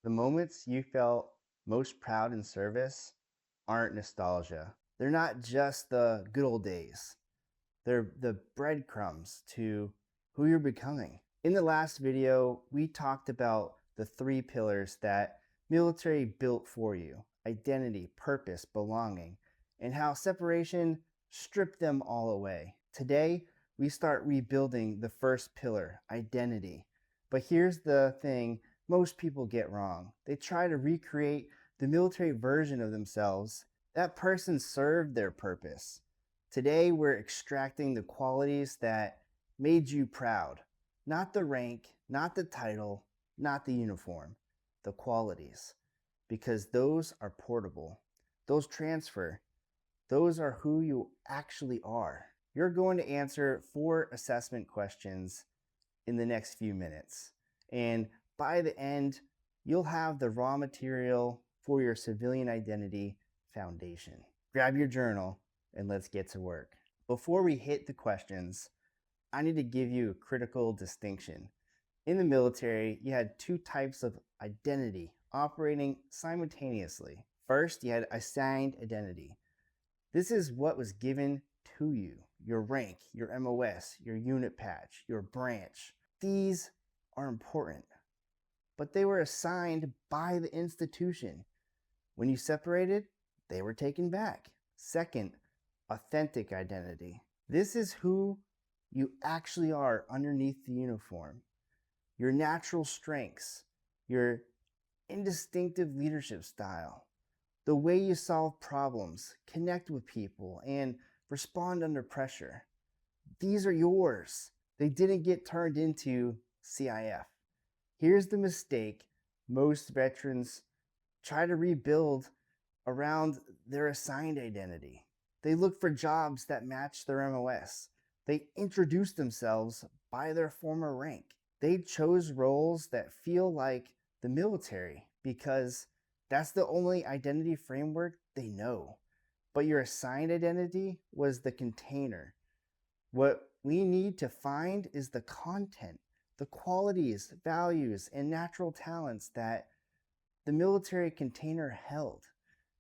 The moments you felt most proud in service aren't nostalgia. They're not just the good old days. They're the breadcrumbs to who you're becoming. In the last video, we talked about the three pillars that military built for you: identity, purpose, belonging, and how separation stripped them all away. Today, we start rebuilding the first pillar, identity. But here's the thing most people get wrong: they try to recreate the military version of themselves. That person served their purpose. Today, we're extracting the qualities that made you proud. Not the rank, not the title, not the uniform, the qualities. Because those are portable, those transfer, those are who you actually are. You're going to answer 4 assessment questions in the next few minutes. And by the end, you'll have the raw material for your civilian identity foundation. Grab your journal and let's get to work. Before we hit the questions, I need to give you a critical distinction. In the military, you had 2 types of identity operating simultaneously. First, you had assigned identity. This is what was given to you: your rank, your MOS, your unit patch, your branch. These are important, but they were assigned by the institution. When you separated, they were taken back. Second, authentic identity. This is who you actually are underneath the uniform. Your natural strengths, your indistinctive leadership style, the way you solve problems, connect with people, and respond under pressure. These are yours. They didn't get turned into CIF. Here's the mistake most veterans try to rebuild around their assigned identity. They look for jobs that match their MOS. They introduce themselves by their former rank. They chose roles that feel like the military because that's the only identity framework they know. But your assigned identity was the container. What we need to find is the content, the qualities, values, and natural talents that the military container held,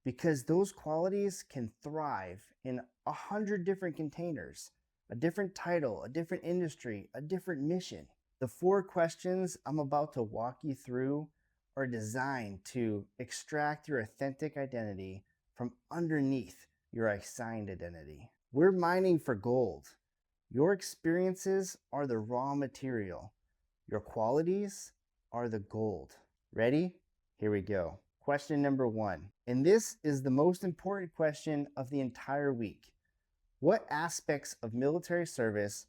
because those qualities can thrive in 100 different containers, a different title, a different industry, a different mission. The 4 questions I'm about to walk you through are designed to extract your authentic identity from underneath your assigned identity. We're mining for gold. Your experiences are the raw material. Your qualities are the gold. Ready? Here we go. Question number 1. And this is the most important question of the entire week. What aspects of military service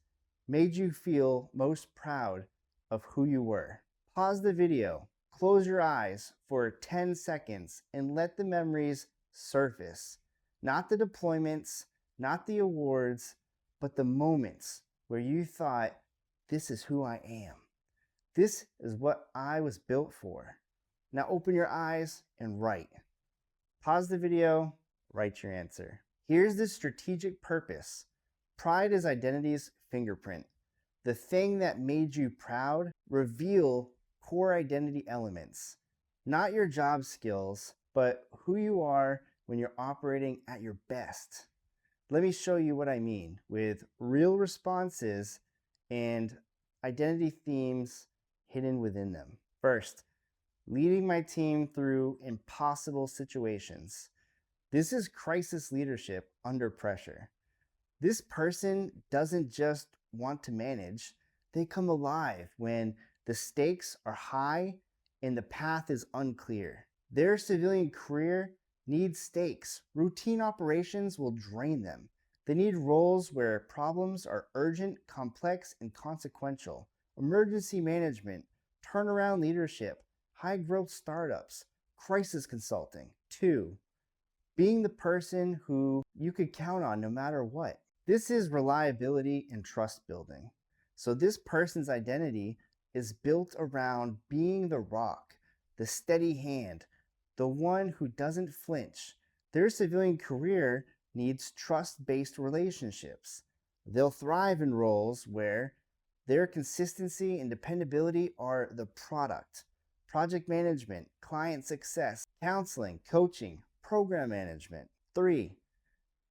made you feel most proud of who you were? Pause the video, close your eyes for 10 seconds, and let the memories surface. Not the deployments, not the awards, but the moments where you thought, this is who I am. This is what I was built for. Now open your eyes and write. Pause the video, write your answer. Here's the strategic purpose. Pride is identity's fingerprint. The thing that made you proud, reveal core identity elements. Not your job skills, but who you are when you're operating at your best. Let me show you what I mean with real responses and identity themes hidden within them. First, leading my team through impossible situations. This is crisis leadership under pressure. This person doesn't just want to manage, they come alive when the stakes are high and the path is unclear. Their civilian career needs stakes. Routine operations will drain them. They need roles where problems are urgent, complex, and consequential. Emergency management, turnaround leadership, high growth startups, crisis consulting. 2, being the person who you could count on no matter what. This is reliability and trust building. So this person's identity is built around being the rock, the steady hand, the one who doesn't flinch. Their civilian career needs trust-based relationships. They'll thrive in roles where their consistency and dependability are the product. project management, client success, counseling, coaching, program management. 3,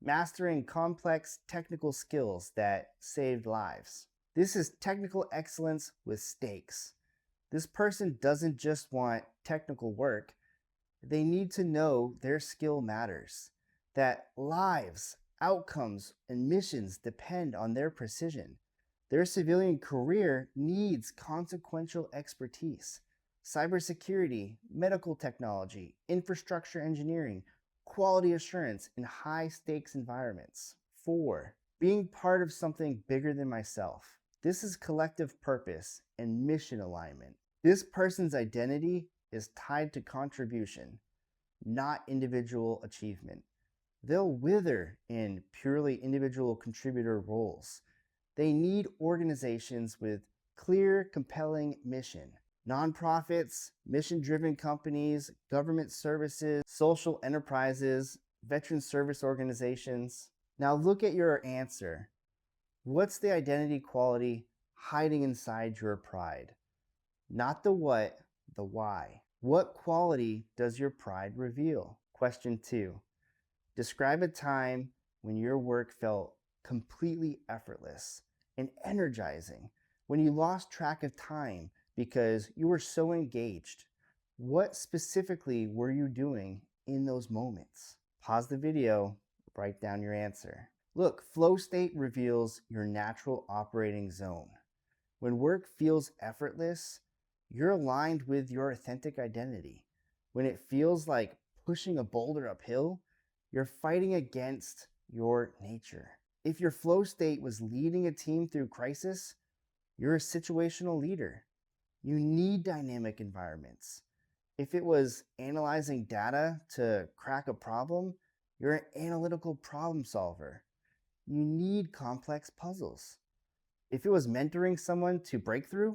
mastering complex technical skills that saved lives. This is technical excellence with stakes. This person doesn't just want technical work, they need to know their skill matters, that lives, outcomes, and missions depend on their precision. Their civilian career needs consequential expertise. Cybersecurity, medical technology, infrastructure engineering, quality assurance in high stakes environments. 4, being part of something bigger than myself. This is collective purpose and mission alignment. This person's identity is tied to contribution, not individual achievement. They'll wither in purely individual contributor roles. They need organizations with clear, compelling mission. Nonprofits, mission-driven companies, government services, social enterprises, veteran service organizations. Now look at your answer. What's the identity quality hiding inside your pride? Not the what, the why. What quality does your pride reveal? Question 2. Describe a time when your work felt completely effortless and energizing, when you lost track of time because you were so engaged. What specifically were you doing in those moments? Pause the video, write down your answer. Look, flow state reveals your natural operating zone. When work feels effortless, you're aligned with your authentic identity. When it feels like pushing a boulder uphill, you're fighting against your nature. If your flow state was leading a team through crisis, you're a situational leader. You need dynamic environments. If it was analyzing data to crack a problem, you're an analytical problem solver. You need complex puzzles. If it was mentoring someone to breakthrough,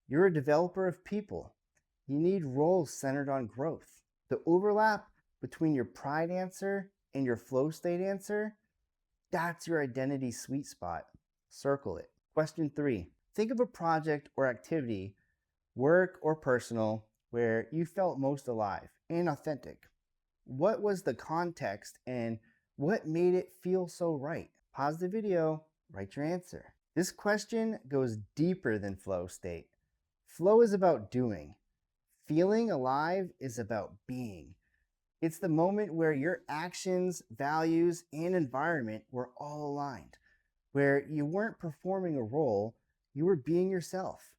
you're a developer of people. You need roles centered on growth. The overlap between your pride answer and your flow state answer, that's your identity sweet spot. Circle it. Question 3. Think of a project or activity, work or personal, where you felt most alive and authentic. What was the context and what made it feel so right? Pause the video, write your answer. This question goes deeper than flow state. Flow is about doing. Feeling alive is about being. It's the moment where your actions, values, and environment were all aligned, where you weren't performing a role, you were being yourself.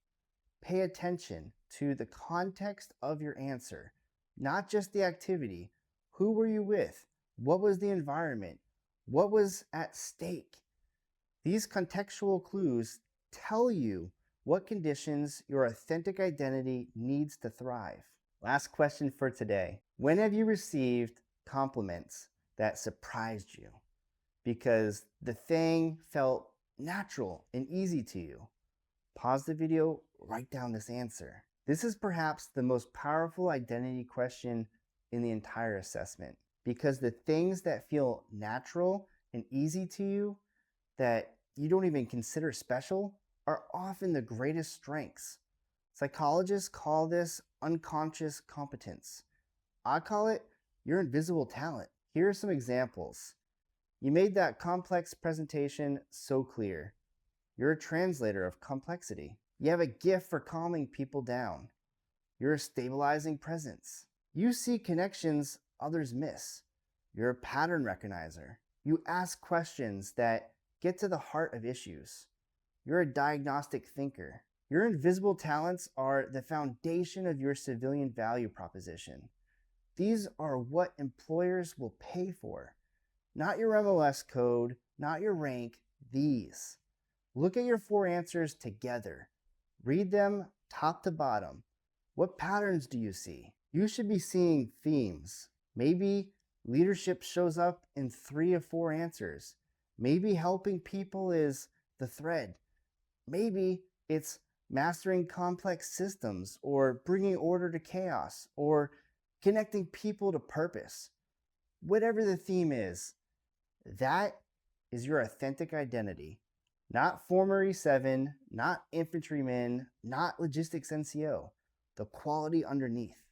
Pay attention to the context of your answer, not just the activity. Who were you with? What was the environment? What was at stake? These contextual clues tell you what conditions your authentic identity needs to thrive. Last question for today. When have you received compliments that surprised you because the thing felt natural and easy to you? Pause the video, write down this answer. This is perhaps the most powerful identity question in the entire assessment, because the things that feel natural and easy to you, that you don't even consider special, are often the greatest strengths. Psychologists call this unconscious competence. I call it your invisible talent. Here are some examples. You made that complex presentation so clear. You're a translator of complexity. You have a gift for calming people down. You're a stabilizing presence. You see connections others miss. You're a pattern recognizer. You ask questions that get to the heart of issues. You're a diagnostic thinker. Your invisible talents are the foundation of your civilian value proposition. These are what employers will pay for. Not your MLS code, not your rank, these. Look at your 4 answers together. Read them top to bottom. What patterns do you see? You should be seeing themes. Maybe leadership shows up in 3 of 4 answers. Maybe helping people is the thread. Maybe it's mastering complex systems, or bringing order to chaos, or connecting people to purpose. Whatever the theme is, that is your authentic identity. Not former E7, not infantryman, not logistics NCO. the quality underneath,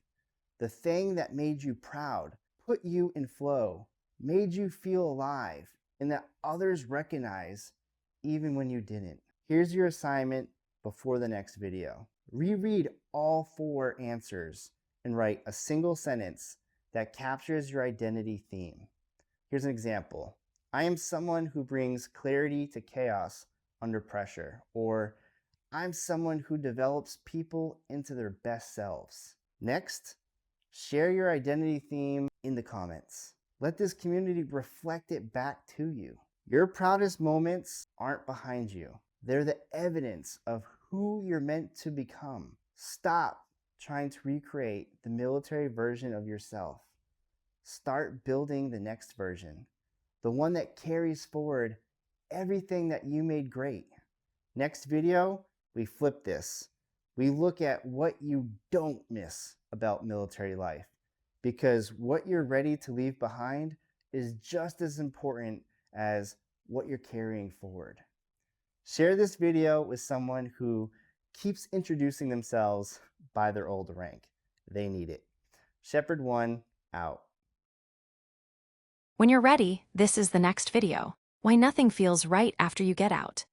the thing that made you proud, put you in flow, made you feel alive, and that others recognize even when you didn't. Here's your assignment before the next video. Reread all 4 answers and write a single sentence that captures your identity theme. Here's an example. I am someone who brings clarity to chaos under pressure, or I'm someone who develops people into their best selves. Next, share your identity theme in the comments. Let this community reflect it back to you. Your proudest moments aren't behind you. They're the evidence of who you're meant to become. Stop trying to recreate the military version of yourself. Start building the next version, the one that carries forward everything that you made great. Next video, we flip this. We look at what you don't miss about military life, because what you're ready to leave behind is just as important as what you're carrying forward. Share this video with someone who keeps introducing themselves by their old rank. They need it. Shepherd1 out. When you're ready, this is the next video. Why nothing feels right after you get out.